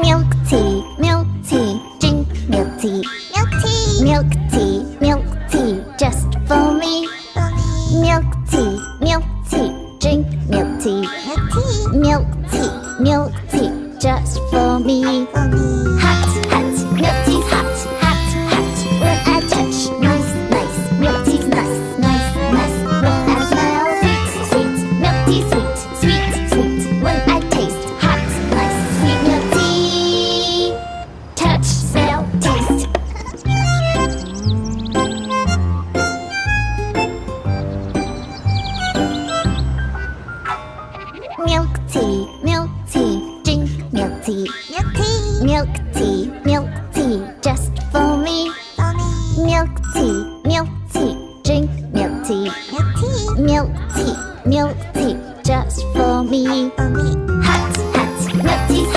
Milk tea, milk tea, drink milk tea. Milk tea. Milk tea, milk tea, just for me. Milk tea, drink milk tea. Milk tea. Milk tea, just for me. Hot, hot, milk tea's hot, hot, hot. When I touch, nice, nice, milk tea's nice, nice, nice. When I smell, sweet, sweet, milk tea sweet, sweet, sweet. When I taste, hot, nice, sweet milk tea. Touch, smell, taste. Milk tea, drink milk tea. Milk tea. Milk tea,